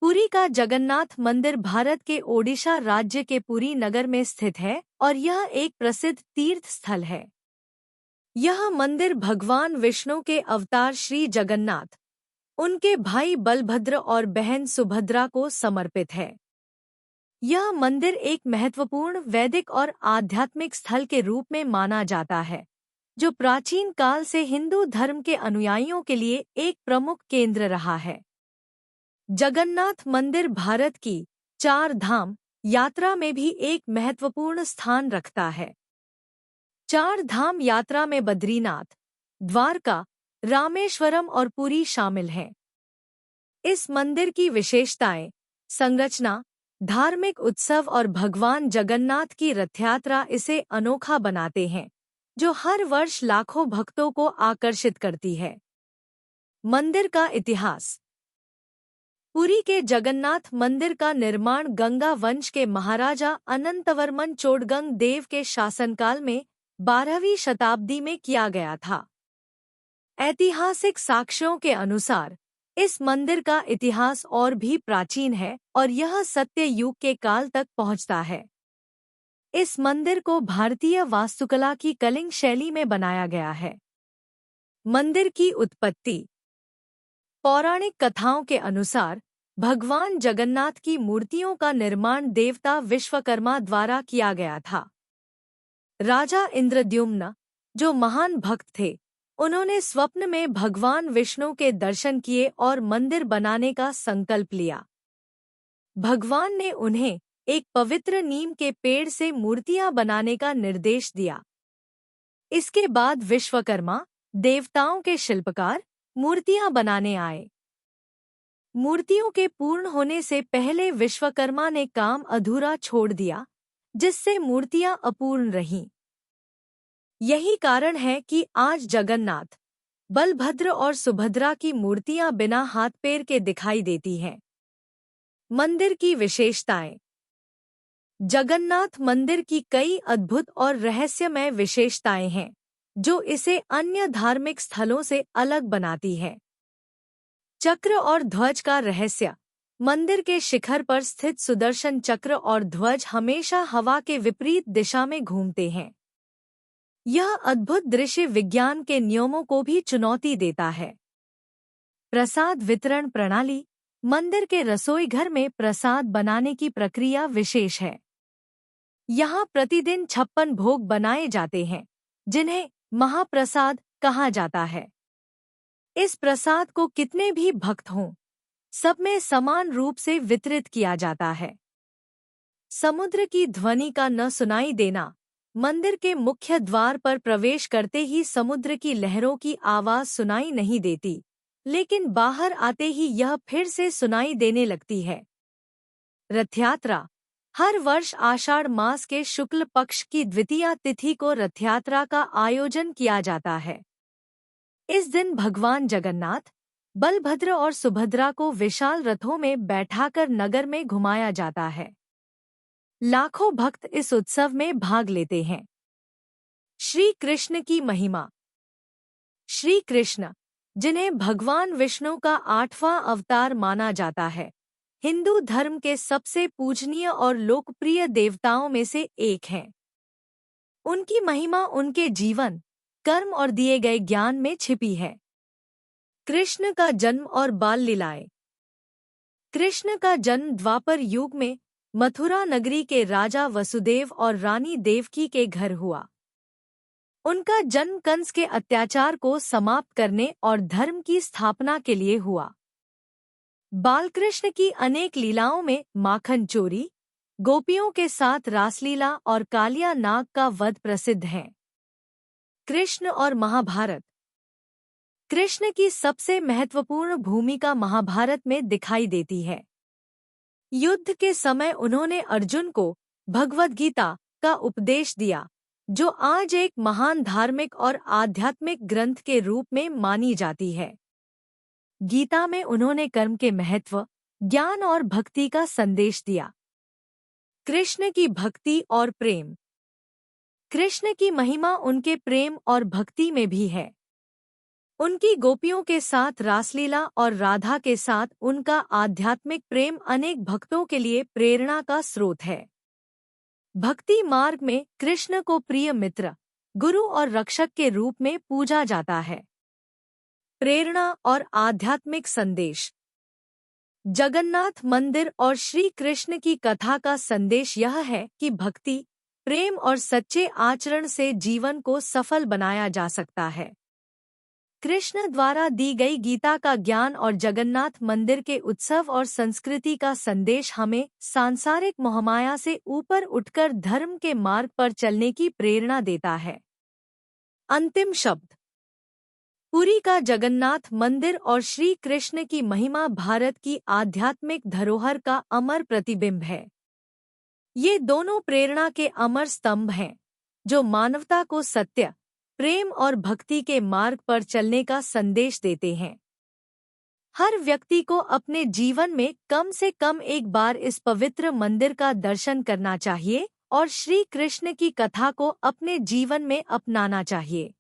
पुरी का जगन्नाथ मंदिर भारत के ओडिशा राज्य के पुरी नगर में स्थित है और यह एक प्रसिद्ध तीर्थ स्थल है। यह मंदिर भगवान विष्णु के अवतार श्री जगन्नाथ, उनके भाई बलभद्र और बहन सुभद्रा को समर्पित है। यह मंदिर एक महत्वपूर्ण वैदिक और आध्यात्मिक स्थल के रूप में माना जाता है, जो प्राचीन काल से हिंदू धर्म के अनुयायियों के लिए एक प्रमुख केंद्र रहा है। जगन्नाथ मंदिर भारत की 4 धाम यात्रा में भी एक महत्वपूर्ण स्थान रखता है। 4 धाम यात्रा में बद्रीनाथ, द्वारका, रामेश्वरम और पुरी शामिल हैं। इस मंदिर की विशेषताएं, संरचना, धार्मिक उत्सव और भगवान जगन्नाथ की रथयात्रा इसे अनोखा बनाते हैं, जो हर वर्ष लाखों भक्तों को आकर्षित करती है। मंदिर का इतिहास। पुरी के जगन्नाथ मंदिर का निर्माण गंगा वंश के महाराजा अनंतवर्मन चोडगंग देव के शासनकाल में 12वीं शताब्दी में किया गया था। ऐतिहासिक साक्ष्यों के अनुसार इस मंदिर का इतिहास और भी प्राचीन है और यह सत्य युग के काल तक पहुंचता है। इस मंदिर को भारतीय वास्तुकला की कलिंग शैली में बनाया गया है। मंदिर की उत्पत्ति। पौराणिक कथाओं के अनुसार भगवान जगन्नाथ की मूर्तियों का निर्माण देवता विश्वकर्मा द्वारा किया गया था। राजा इंद्रद्युम्न, जो महान भक्त थे, उन्होंने स्वप्न में भगवान विष्णु के दर्शन किए और मंदिर बनाने का संकल्प लिया। भगवान ने उन्हें एक पवित्र नीम के पेड़ से मूर्तियां बनाने का निर्देश दिया। इसके बाद विश्वकर्मा, देवताओं के शिल्पकार, मूर्तियां बनाने आए। मूर्तियों के पूर्ण होने से पहले विश्वकर्मा ने काम अधूरा छोड़ दिया, जिससे मूर्तियां अपूर्ण रहीं। यही कारण है कि आज जगन्नाथ, बलभद्र और सुभद्रा की मूर्तियां बिना हाथ पैर के दिखाई देती हैं। मंदिर की विशेषताएं। जगन्नाथ मंदिर की कई अद्भुत और रहस्यमय विशेषताएं हैं, जो इसे अन्य धार्मिक स्थलों से अलग बनाती है। चक्र और ध्वज का रहस्य। मंदिर के शिखर पर स्थित सुदर्शन चक्र और ध्वज हमेशा हवा के विपरीत दिशा में घूमते हैं। यह अद्भुत दृश्य विज्ञान के नियमों को भी चुनौती देता है। प्रसाद वितरण प्रणाली। मंदिर के रसोई घर में प्रसाद बनाने की प्रक्रिया विशेष है। यहाँ प्रतिदिन 56 भोग बनाए जाते हैं, जिन्हें महाप्रसाद कहा जाता है। इस प्रसाद को कितने भी भक्त हों, सब में समान रूप से वितरित किया जाता है। समुद्र की ध्वनि का न सुनाई देना। मंदिर के मुख्य द्वार पर प्रवेश करते ही समुद्र की लहरों की आवाज सुनाई नहीं देती, लेकिन बाहर आते ही यह फिर से सुनाई देने लगती है। रथयात्रा। हर वर्ष आषाढ़ मास के शुक्ल पक्ष की द्वितीया तिथि को रथयात्रा का आयोजन किया जाता है। इस दिन भगवान जगन्नाथ, बलभद्र और सुभद्रा को विशाल रथों में बैठाकर नगर में घुमाया जाता है। लाखों भक्त इस उत्सव में भाग लेते हैं। श्री कृष्ण की महिमा। श्री कृष्ण, जिन्हें भगवान विष्णु का 8वां अवतार माना जाता है, हिंदू धर्म के सबसे पूजनीय और लोकप्रिय देवताओं में से एक हैं। उनकी महिमा उनके जीवन, कर्म और दिए गए ज्ञान में छिपी है। कृष्ण का जन्म और बाल लीलाएं। कृष्ण का जन्म द्वापर युग में मथुरा नगरी के राजा वसुदेव और रानी देवकी के घर हुआ। उनका जन्म कंस के अत्याचार को समाप्त करने और धर्म की स्थापना के लिए हुआ। बालकृष्ण की अनेक लीलाओं में माखन चोरी, गोपियों के साथ रासलीला और कालिया नाग का वध प्रसिद्ध है। कृष्ण और महाभारत। कृष्ण की सबसे महत्वपूर्ण भूमिका महाभारत में दिखाई देती है। युद्ध के समय उन्होंने अर्जुन को भगवद गीता का उपदेश दिया, जो आज एक महान धार्मिक और आध्यात्मिक ग्रंथ के रूप में मानी जाती है। गीता में उन्होंने कर्म के महत्व, ज्ञान और भक्ति का संदेश दिया। कृष्ण की भक्ति और प्रेम। कृष्ण की महिमा उनके प्रेम और भक्ति में भी है। उनकी गोपियों के साथ रासलीला और राधा के साथ उनका आध्यात्मिक प्रेम अनेक भक्तों के लिए प्रेरणा का स्रोत है। भक्ति मार्ग में कृष्ण को प्रिय मित्र, गुरु और रक्षक के रूप में पूजा जाता है। प्रेरणा और आध्यात्मिक संदेश। जगन्नाथ मंदिर और श्री कृष्ण की कथा का संदेश यह है कि भक्ति, प्रेम और सच्चे आचरण से जीवन को सफल बनाया जा सकता है। कृष्ण द्वारा दी गई गीता का ज्ञान और जगन्नाथ मंदिर के उत्सव और संस्कृति का संदेश हमें सांसारिक मोहमाया से ऊपर उठकर धर्म के मार्ग पर चलने की प्रेरणा देता है। अंतिम शब्द। पुरी का जगन्नाथ मंदिर और श्री कृष्ण की महिमा भारत की आध्यात्मिक धरोहर का अमर प्रतिबिंब है। ये दोनों प्रेरणा के अमर स्तंभ हैं, जो मानवता को सत्य, प्रेम और भक्ति के मार्ग पर चलने का संदेश देते हैं। हर व्यक्ति को अपने जीवन में कम से कम एक बार इस पवित्र मंदिर का दर्शन करना चाहिए और श्री कृष्ण की कथा को अपने जीवन में अपनाना चाहिए।